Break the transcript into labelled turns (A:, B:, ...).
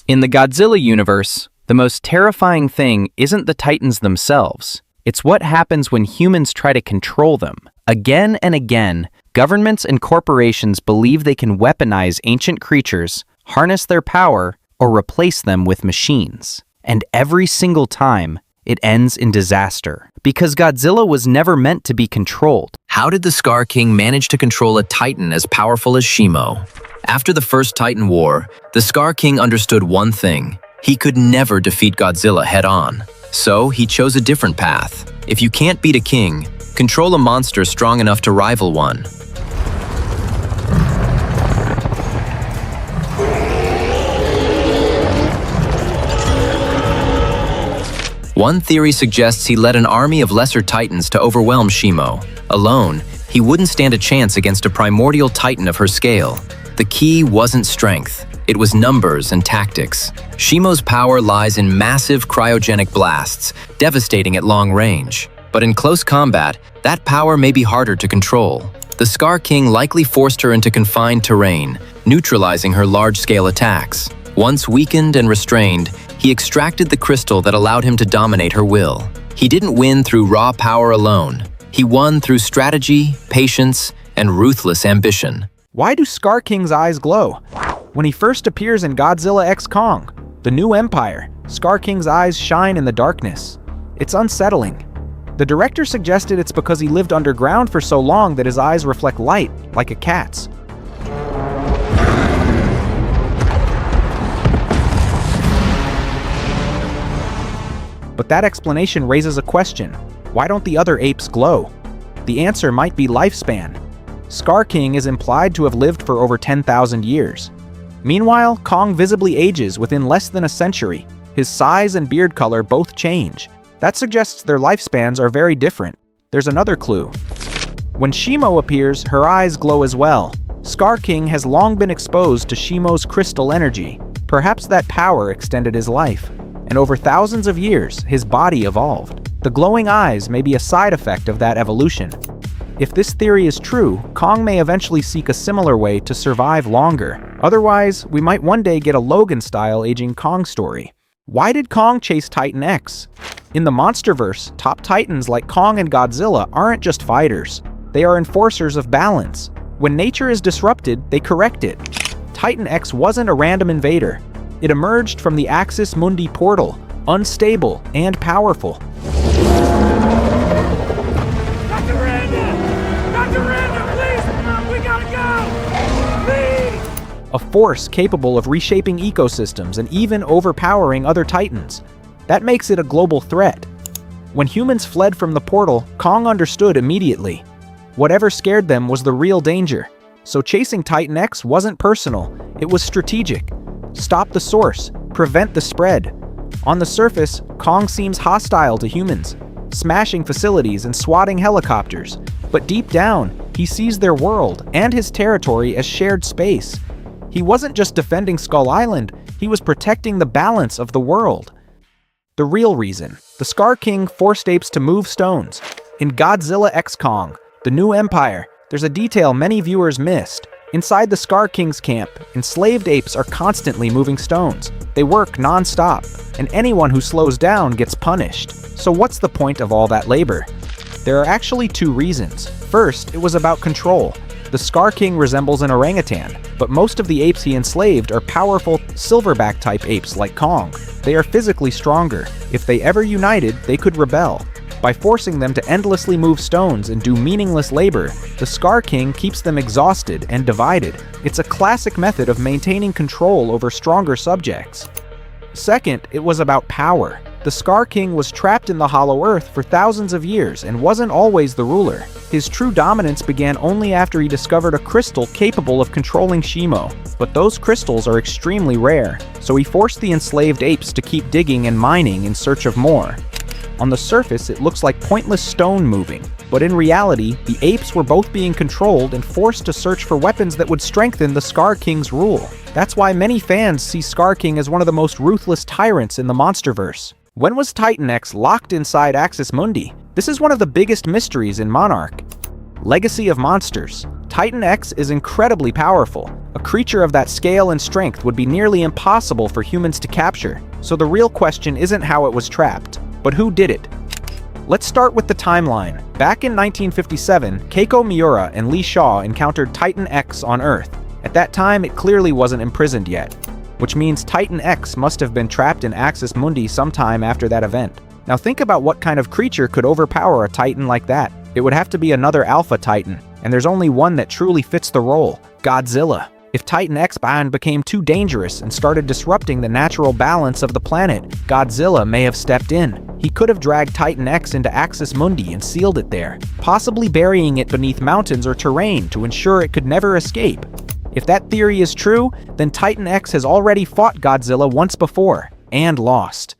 A: In the Godzilla universe, the most terrifying thing isn't the Titans themselves. It's what happens when humans try to control them. Again and again, governments and corporations believe they can weaponize ancient creatures, harness their power, or replace them with machines. And every single time, it ends in disaster. Because Godzilla was never meant to be controlled.
B: How did the Scar King manage to control a Titan as powerful as Shimo? After the first Titan War, the Scar King understood one thing. He could never defeat Godzilla head-on. So he chose a different path. If you can't beat a king, control a monster strong enough to rival one. One theory suggests he led an army of lesser titans to overwhelm Shimo. Alone, he wouldn't stand a chance against a primordial titan of her scale. The key wasn't strength. It was numbers and tactics. Shimo's power lies in massive cryogenic blasts, devastating at long range. But in close combat, that power may be harder to control. The Scar King likely forced her into confined terrain, neutralizing her large-scale attacks. Once weakened and restrained, he extracted the crystal that allowed him to dominate her will. He didn't win through raw power alone. He won through strategy, patience, and ruthless ambition.
C: Why do Scar King's eyes glow? When he first appears in Godzilla x Kong, The New Empire, Scar King's eyes shine in the darkness. It's unsettling. The director suggested it's because he lived underground for so long that his eyes reflect light, like a cat's. But that explanation raises a question. Why don't the other apes glow? The answer might be lifespan. Scar King is implied to have lived for over 10,000 years. Meanwhile, Kong visibly ages within less than a century. His size and beard color both change. That suggests their lifespans are very different. There's another clue. When Shimo appears, her eyes glow as well. Scar King has long been exposed to Shimo's crystal energy. Perhaps that power extended his life. And over thousands of years, his body evolved. The glowing eyes may be a side effect of that evolution. If this theory is true, Kong may eventually seek a similar way to survive longer. Otherwise, we might one day get a Logan-style aging Kong story. Why did Kong chase Titan X? In the Monsterverse, top titans like Kong and Godzilla aren't just fighters. They are enforcers of balance. When nature is disrupted, they correct it. Titan X wasn't a random invader. It emerged from the Axis Mundi portal, unstable and powerful.
D: Dr. Randa! Dr. Randa, please! We gotta go! Please!
C: A force capable of reshaping ecosystems and even overpowering other titans. That makes it a global threat. When humans fled from the portal, Kong understood immediately. Whatever scared them was the real danger. So chasing Titan X wasn't personal, it was strategic. Stop the source, prevent the spread. On the surface, Kong seems hostile to humans, smashing facilities and swatting helicopters. But deep down, he sees their world and his territory as shared space. He wasn't just defending Skull Island, he was protecting the balance of the world. The real reason, the Scar King forced apes to move stones. In Godzilla x Kong, The New Empire, there's a detail many viewers missed. Inside the Scar King's camp, enslaved apes are constantly moving stones. They work non-stop, and anyone who slows down gets punished. So what's the point of all that labor? There are actually two reasons. First, it was about control. The Scar King resembles an orangutan, but most of the apes he enslaved are powerful silverback-type apes like Kong. They are physically stronger. If they ever united, they could rebel. By forcing them to endlessly move stones and do meaningless labor, the Scar King keeps them exhausted and divided. It's a classic method of maintaining control over stronger subjects. Second, it was about power. The Scar King was trapped in the Hollow Earth for thousands of years and wasn't always the ruler. His true dominance began only after he discovered a crystal capable of controlling Shimo. But those crystals are extremely rare, so he forced the enslaved apes to keep digging and mining in search of more. On the surface, it looks like pointless stone moving, but in reality, the apes were both being controlled and forced to search for weapons that would strengthen the Scar King's rule. That's why many fans see Scar King as one of the most ruthless tyrants in the Monsterverse. When was Titan X locked inside Axis Mundi? This is one of the biggest mysteries in Monarch. Legacy of Monsters. Titan X is incredibly powerful. A creature of that scale and strength would be nearly impossible for humans to capture. So the real question isn't how it was trapped, but who did it? Let's start with the timeline. Back in 1957, Keiko Miura and Lee Shaw encountered Titan X on Earth. At that time, it clearly wasn't imprisoned yet, which means Titan X must have been trapped in Axis Mundi sometime after that event. Now think about what kind of creature could overpower a Titan like that. It would have to be another Alpha Titan, and there's only one that truly fits the role: Godzilla. If Titan X became too dangerous and started disrupting the natural balance of the planet, Godzilla may have stepped in. He could have dragged Titan X into Axis Mundi and sealed it there, possibly burying it beneath mountains or terrain to ensure it could never escape. If that theory is true, then Titan X has already fought Godzilla once before, and lost.